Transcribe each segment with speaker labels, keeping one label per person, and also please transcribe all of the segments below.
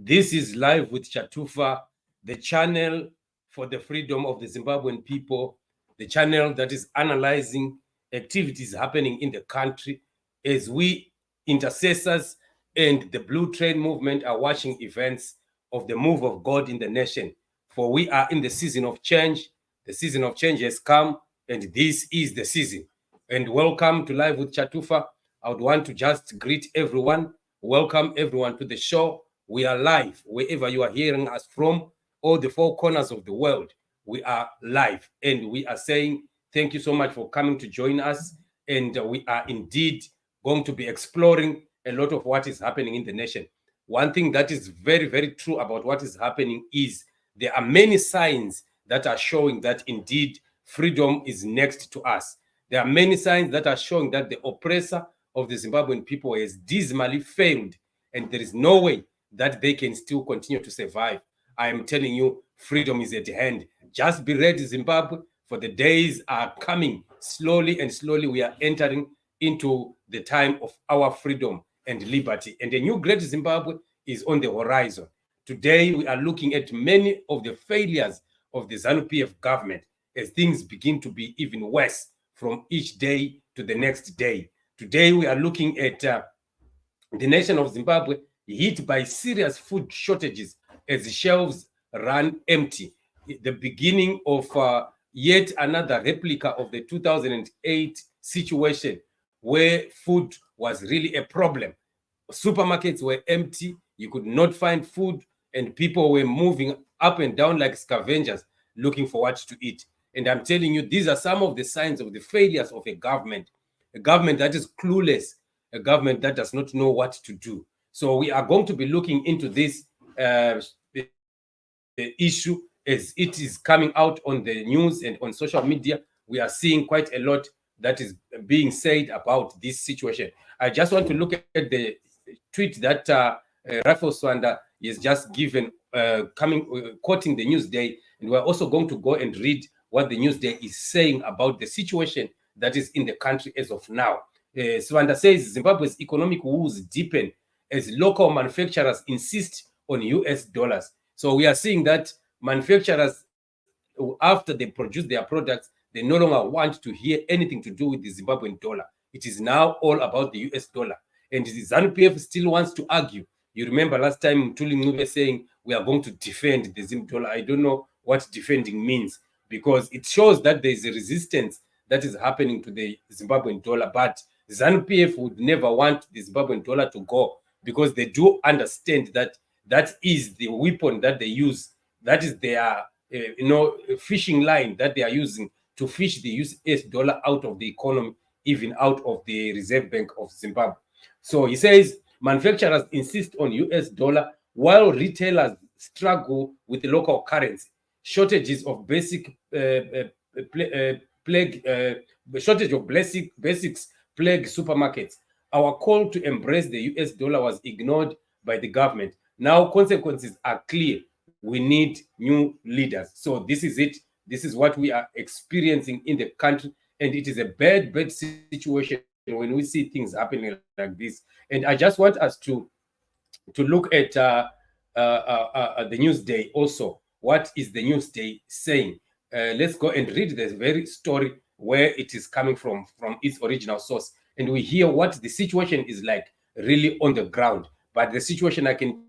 Speaker 1: This is Live with Chatufa, the channel for the freedom of the Zimbabwean people, the channel that is analyzing activities happening in the country as we intercessors and the Blue Train movement are watching events of the move of God in the nation. For we are in the season of change. The season of change has come, and this is the season. And welcome to Live with Chatufa. I would want to just greet everyone. Welcome everyone to the show. We are live wherever you are hearing us from, all the four corners of the world. We are live, and we are saying thank you so much for coming to join us. And we are indeed going to be exploring a lot of what is happening in the nation. One thing that is very, very true about what is happening is there are many signs that are showing that indeed freedom is next to us. There are many signs that are showing that the oppressor of the Zimbabwean people has dismally failed, and there is no way that they can still continue to survive. I am telling you, freedom is at hand. Just be ready, Zimbabwe, for the days are coming. Slowly and slowly, we are entering into the time of our freedom and liberty. And a new great Zimbabwe is on the horizon. Today, we are looking at many of the failures of the ZANU-PF government as things begin to be even worse from each day to the next day. Today, we are looking at the nation of Zimbabwe hit by serious food shortages as the shelves run empty. The beginning of yet another replica of the 2008 situation where food was really a problem. Supermarkets were empty, you could not find food, and people were moving up and down like scavengers looking for what to eat. And I'm telling you, these are some of the signs of the failures of a government that is clueless, a government that does not know what to do. So we are going to be looking into this issue as it is coming out on the news and on social media. We are seeing quite a lot that is being said about this situation. I just want to look at the tweet that Rafael Swanda is just given, quoting the Newsday, and we're also going to go and read what the Newsday is saying about the situation that is in the country as of now. Swanda says Zimbabwe's economic woes deepen as local manufacturers insist on US dollars. So we are seeing that manufacturers, after they produce their products, they no longer want to hear anything to do with the Zimbabwean dollar. It is now all about the US dollar. And the ZANU-PF still wants to argue. You remember last time Tuli Ngube saying we are going to defend the Zim dollar. I don't know what defending means, because it shows that there is a resistance that is happening to the Zimbabwean dollar. But ZANU-PF would never want the Zimbabwean dollar to go, because they do understand that that is the weapon that they use. That is their fishing line that they are using to fish the US dollar out of the economy, even out of the Reserve Bank of Zimbabwe. So he says manufacturers insist on US dollar while retailers struggle with the local currency. Shortages of basics plague supermarkets. Our call to embrace the US dollar was ignored by the government. Now consequences are clear. We need new leaders. So this is it. This is what we are experiencing in the country, and it is a bad situation when we see things happening like this. And I just want us to look at the Newsday also. What is the Newsday saying? Let's go and read the very story where it is coming from its original source, and we hear what the situation is like really on the ground. But the situation, I can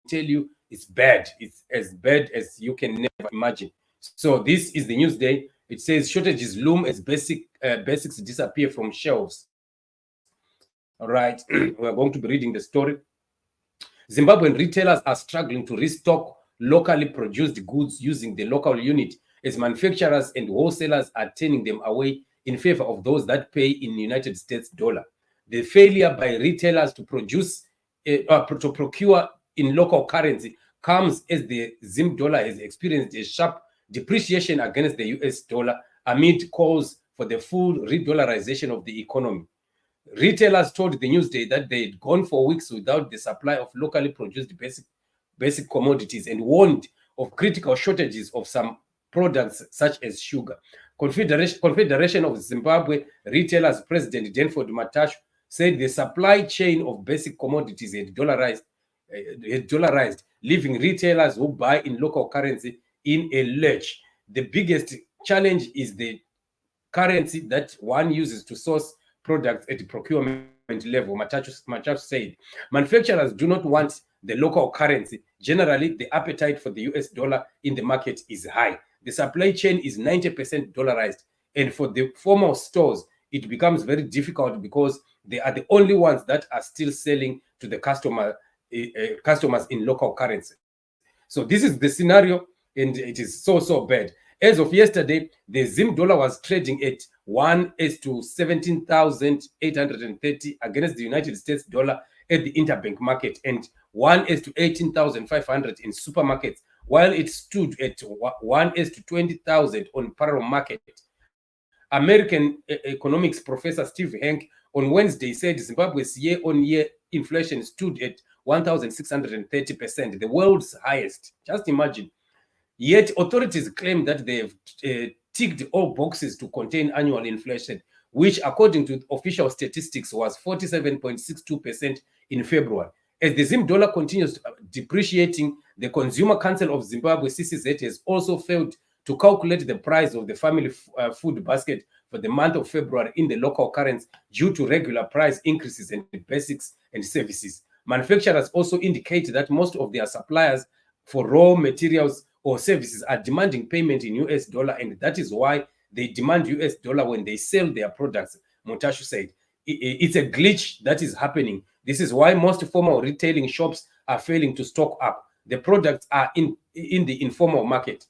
Speaker 1: tell you, it's bad. It's as bad as you can never imagine. So this is the Newsday. It says shortages loom as basics disappear from shelves. All right, we're going to be reading the story. Zimbabwean retailers are struggling to restock locally produced goods using the local unit, as manufacturers and wholesalers are turning them away in favor of those that pay in United States dollar. The failure by retailers to procure in local currency comes as the Zim dollar has experienced a sharp depreciation against the US dollar amid calls for the full re-dollarization of the economy. Retailers told the Newsday that they had gone for weeks without the supply of locally produced basic commodities and warned of critical shortages of some products such as sugar. Confederation of Zimbabwe Retailers President Denford Matashu said the supply chain of basic commodities had dollarized dollarized, leaving retailers who buy in local currency in a lurch. The biggest challenge is the currency that one uses to source products at the procurement level. Matachu said, manufacturers do not want the local currency. Generally, the appetite for the US dollar in the market is high. The supply chain is 90% dollarized. And for the formal stores, it becomes very difficult because they are the only ones that are still selling to the customers in local currency. So this is the scenario, and it is so bad. As of yesterday, the Zim dollar was trading at 1:17,830 against the United States dollar at the interbank market, and 1:18,500 in supermarkets, while it stood at 1:20,000 on parallel market. American economics professor Steve Hank on Wednesday said Zimbabwe's year-on-year inflation stood at 1,630%, the world's highest. Just imagine. Yet authorities claim that they have ticked all boxes to contain annual inflation, which according to official statistics was 47.62% in February. As the Zim dollar continues depreciating, the Consumer Council of Zimbabwe, CCZ, has also failed to calculate the price of the family food basket for the month of February in the local currency due to regular price increases in basics and services. Manufacturers also indicate that most of their suppliers for raw materials or services are demanding payment in US dollar, and that is why they demand US dollar when they sell their products, Montashu said. It's a glitch that is happening. This is why most formal retailing shops are failing to stock up. The products are in the informal market.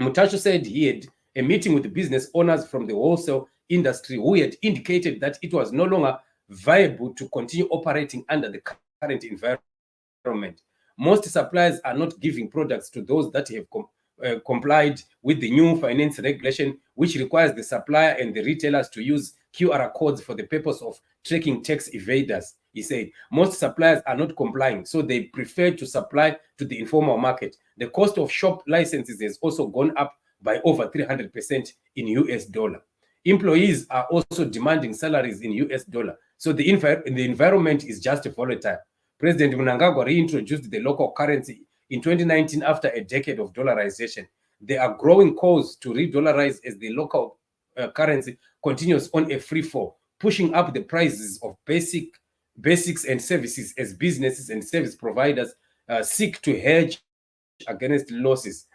Speaker 1: Mutasho said he had a meeting with the business owners from the wholesale industry who had indicated that it was no longer viable to continue operating under the current environment. Most suppliers are not giving products to those that have complied with the new finance regulation, which requires the supplier and the retailers to use QR codes for the purpose of tracking tax evaders. He said most suppliers are not complying, so they prefer to supply to the informal market. The cost of shop licenses has also gone up by over 300% in US dollar. Employees are also demanding salaries in US dollar, so the environment is just volatile. President Mnangagwa reintroduced the local currency in 2019 after a decade of dollarization. There are growing calls to re-dollarize as the local currency continues on a free fall, pushing up the prices of basics and services as businesses and service providers seek to hedge against losses.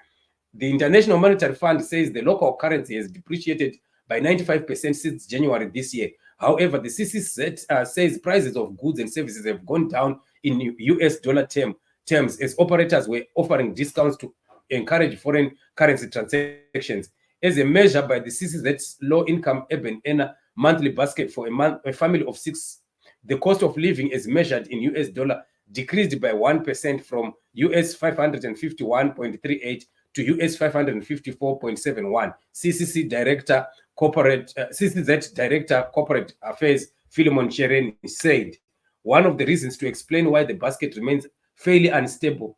Speaker 1: The International Monetary Fund says the local currency has depreciated by 95% since January this year. However, the CCZ says prices of goods and services have gone down in US dollar terms as operators were offering discounts to encourage foreign currency transactions. As a measure by the CCZ's low-income urban earner monthly basket for a family of 6, the cost of living as measured in US dollar decreased by 1% from US 551.38 to US 554.71. CCZ Director Corporate Affairs Philemon Chereni said one of the reasons to explain why the basket remains fairly stable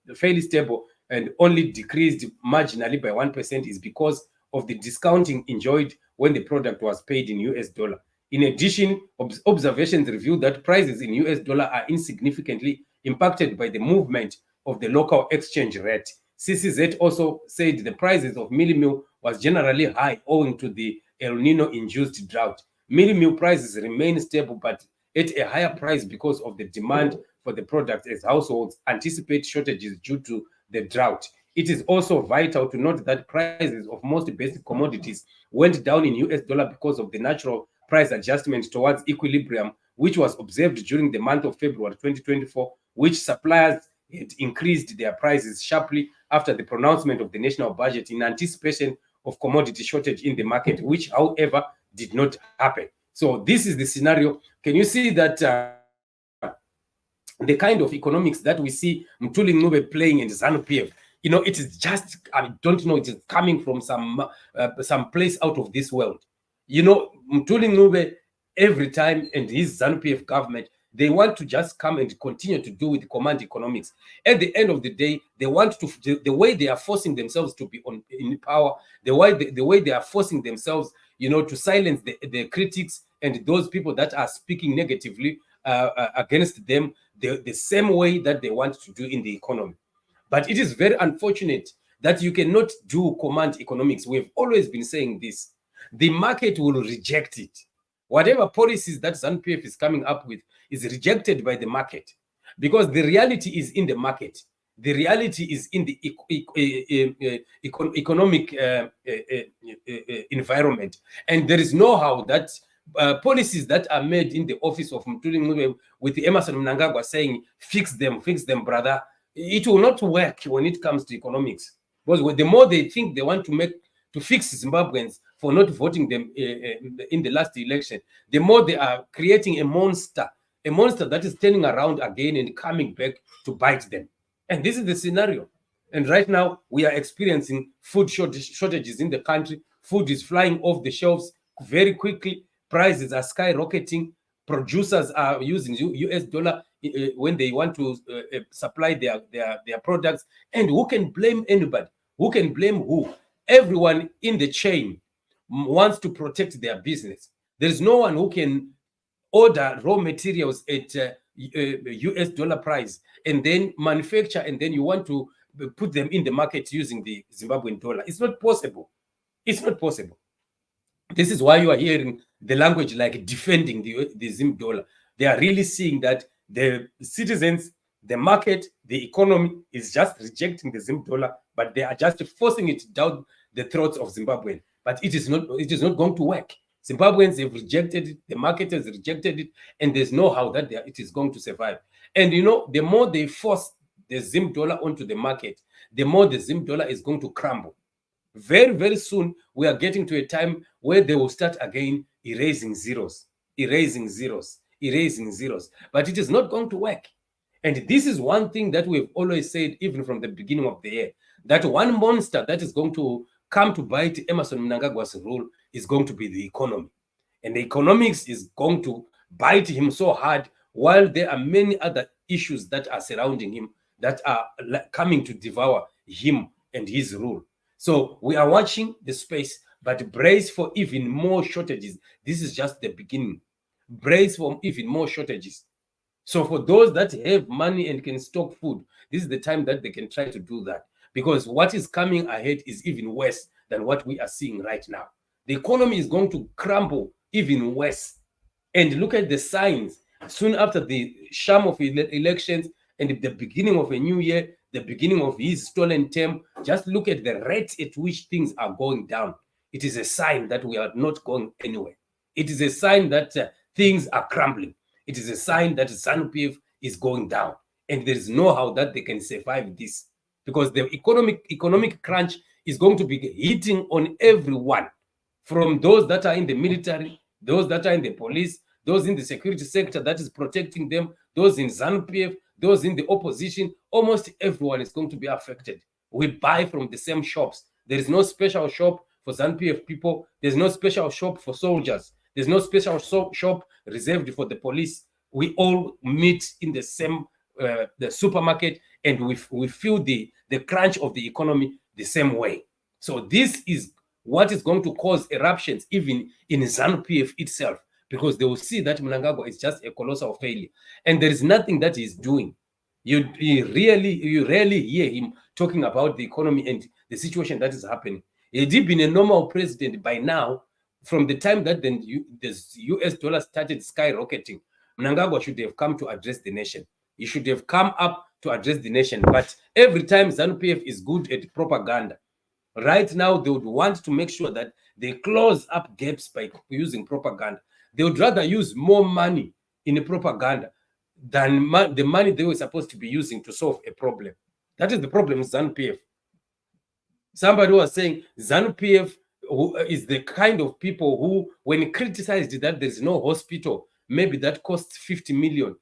Speaker 1: and only decreased marginally by 1% is because of the discounting enjoyed when the product was paid in US dollar. In addition, observations reveal that prices in US dollar are insignificantly impacted by the movement of the local exchange rate. CCZ also said the prices of mealie meal was generally high owing to the El Nino-induced drought. Mealie meal prices remain stable but at a higher price because of the demand for the product as households anticipate shortages due to the drought. It is also vital to note that prices of most basic commodities went down in US dollar because of the natural price adjustment towards equilibrium, which was observed during the month of February 2024, which suppliers had increased their prices sharply after the pronouncement of the national budget in anticipation of commodity shortage in the market, which, however, did not happen. So this is the scenario. Can you see that the kind of economics that we see Mthuli Ncube playing in ZANU-PF, it is just, I don't know, it is coming from some place out of this world. Mthuli Ncube, every time, and his ZANU-PF government, they want to just come and continue to do with command economics. At the end of the day, they want to, the way they are forcing themselves to be in power, the way they are forcing themselves, to silence the critics and those people that are speaking negatively against them, the same way that they want to do in the economy. But it is very unfortunate that you cannot do command economics. We've always been saying this. The market will reject it. Whatever policies that ZANU-PF is coming up with is rejected by the market, because the reality is in the market. The reality is in the economic environment. And there is know-how that policies that are made in the office of Mtuli with Emerson Mnangagwa saying, fix them, brother. It will not work when it comes to economics. Because the more they think they want to fix Zimbabweans for not voting them in the last election, the more they are creating a monster that is turning around again and coming back to bite them. And this is the scenario. And right now, we are experiencing food shortages in the country. Food is flying off the shelves very quickly. Prices are skyrocketing. Producers are using US dollar when they want to supply their products. And who can blame anybody? Who can blame who? Everyone in the chain wants to protect their business. There's no one who can order raw materials at US dollar price and then manufacture, and then you want to put them in the market using the Zimbabwean dollar. It's not possible. It's not possible. This is why you are hearing the language like defending the Zim dollar. They are really seeing that the citizens, the market, the economy is just rejecting the Zim dollar, but they are just forcing it down the throats of Zimbabwean. But it is not going to work. Zimbabweans have rejected it, the market has rejected it, and there's no how that it is going to survive. And you know, the more they force the Zim dollar onto the market, the more the Zim dollar is going to crumble. Very, very soon, we are getting to a time where they will start again erasing zeros. But it is not going to work. And this is one thing that we've always said, even from the beginning of the year, that one monster that is going to come to bite Emerson Mnangagwa's rule is going to be the economy. And the economics is going to bite him so hard, while there are many other issues that are surrounding him that are coming to devour him and his rule. So we are watching the space, but brace for even more shortages. This is just the beginning. Brace for even more shortages. So for those that have money and can stock food, this is the time that they can try to do that. Because what is coming ahead is even worse than what we are seeing right now. The economy is going to crumble even worse. And look at the signs. Soon after the sham of elections and the beginning of a new year, the beginning of his stolen term, just look at the rate at which things are going down. It is a sign that we are not going anywhere. It is a sign that things are crumbling. It is a sign that ZANU-PF is going down. And there is no how that they can survive this. Because the economic crunch is going to be hitting on everyone, from those that are in the military, those that are in the police, those in the security sector that is protecting them, those in ZANU-PF, those in the opposition. Almost everyone is going to be affected. We buy from the same shops. There is no special shop for ZANU-PF people. There's no special shop for soldiers. There's no special shop reserved for the police. We all meet in the same the supermarket, and we feel the crunch of the economy the same way. So this is what is going to cause eruptions even in ZANU-PF itself, because they will see that Mnangagwa is just a colossal failure, and there is nothing that he's doing. You rarely hear him talking about the economy and the situation that is happening. Had he been a normal president by now, from the time that the US dollar started skyrocketing, Mnangagwa should have come to address the nation. He should have come up to address the nation. But every time ZANU-PF is good at propaganda, right now they would want to make sure that they close up gaps by using propaganda. They would rather use more money in propaganda than the money they were supposed to be using to solve a problem. That is the problem with ZANU-PF. Somebody was saying ZANU-PF is the kind of people who, when criticized that there's no hospital, maybe that costs 50 million,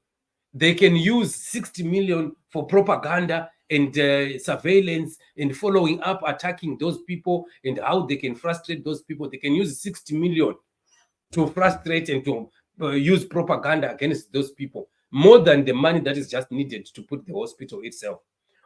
Speaker 1: they can use 60 million for propaganda and surveillance and following up, attacking those people, and how they can frustrate those people. They can use 60 million to frustrate and to use propaganda against those people, more than the money that is just needed to put the hospital itself.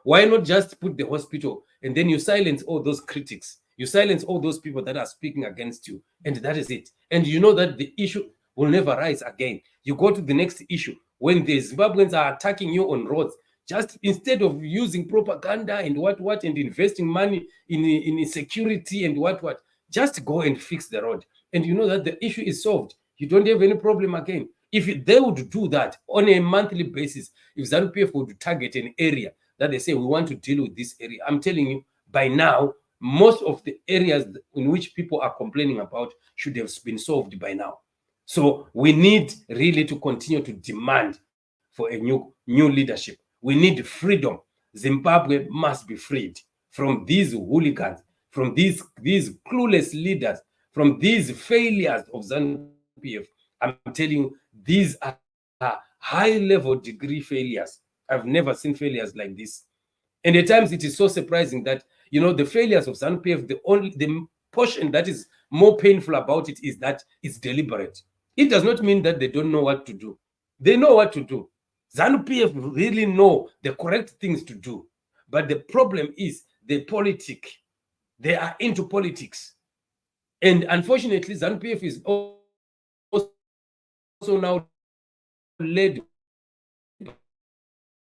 Speaker 1: Why not just put the hospital and then you silence all those critics? You silence all those people that are speaking against you, and that is it. And you know that the issue will never rise again. You go to the next issue. when the Zimbabweans are attacking you on roads, just instead of using propaganda and what and investing money in security and what, just go and fix the road. And you know that the issue is solved. You don't have any problem again. If they would do that on a monthly basis, if ZANU-PF would target an area that they say we want to deal with this area, I'm telling you, by now, most of the areas in which people are complaining about should have been solved by now. So we need really to continue to demand for a new leadership. We need freedom. Zimbabwe must be freed from these hooligans, from these clueless leaders, from these failures of ZANU-PF. I'm telling you, these are high-level degree failures. I've never seen failures like this. And at times it is so surprising that, you know, the failures of ZANU-PF, the portion that is more painful about it is that it's deliberate. It does not mean that they don't know what to do. They know what to do. ZANU-PF really know the correct things to do. But the problem is the politic. They are into politics. And unfortunately, ZANU-PF is also now led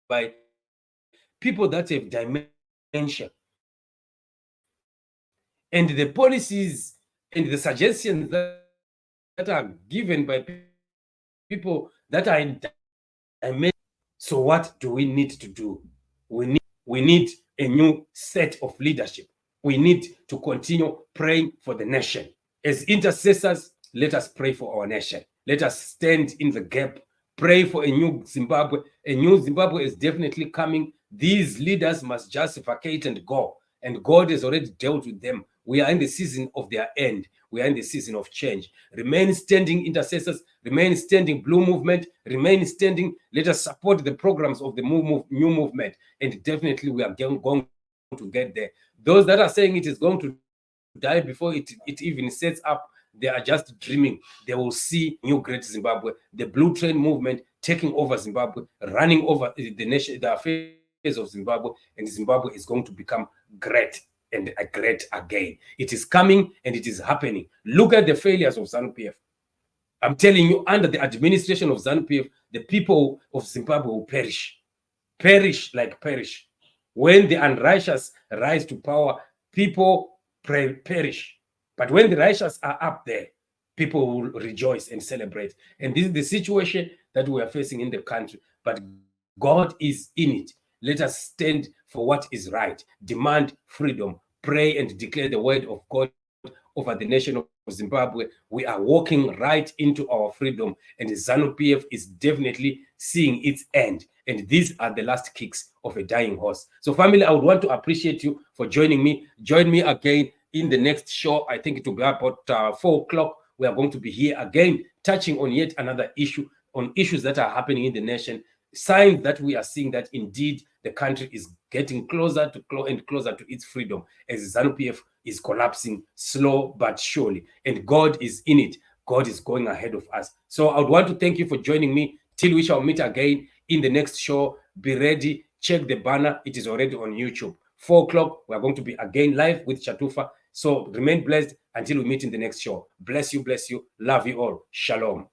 Speaker 1: by people that have dementia. And the policies and the suggestions that are given by people that are in dementia. So what do we need to do? We need a new set of leadership. We need to continue praying for the nation. As intercessors, let us pray for our nation. Let us stand in the gap, pray for a new Zimbabwe. A new Zimbabwe is definitely coming. These leaders must just vacate and go. And God has already dealt with them. We are in the season of their end. We are in the season of change. Remain standing, intercessors. Remain standing, Blue Movement. Remain standing. Let us support the programs of the new movement. And definitely we are going to get there. Those that are saying it is going to die before it even sets up, they are just dreaming. They will see new great Zimbabwe, the Blue Train movement taking over Zimbabwe, running over the nation, the affairs of Zimbabwe, and Zimbabwe is going to become great and great again. It is coming and it is happening. Look at the failures of ZANU-PF. I'm telling you, under the administration of ZANU-PF, the people of Zimbabwe will perish. Perish like perish. When the unrighteous rise to power, people perish. But when the righteous are up there, people will rejoice and celebrate. And this is the situation that we are facing in the country. But God is in it. Let us stand for what is right. Demand freedom. Pray and declare the word of God over the nation of Zimbabwe. We are walking right into our freedom. And the ZANU-PF is definitely seeing its end. And these are the last kicks of a dying horse. So family, I would want to appreciate you for joining me. Join me again in the next show. I think it will be about 4 o'clock. We are going to be here again, touching on yet another issue, on issues that are happening in the nation. Signs that we are seeing that indeed the country is getting closer to its freedom as ZANU-PF is collapsing slow but surely. And God is in it. God is going ahead of us. So I would want to thank you for joining me. Till we shall meet again in the next show. Be ready. Check the banner. It is already on YouTube. 4 o'clock, we are going to be again live with Chatufa. So remain blessed until we meet in the next show. Bless you, bless you. Love you all. Shalom.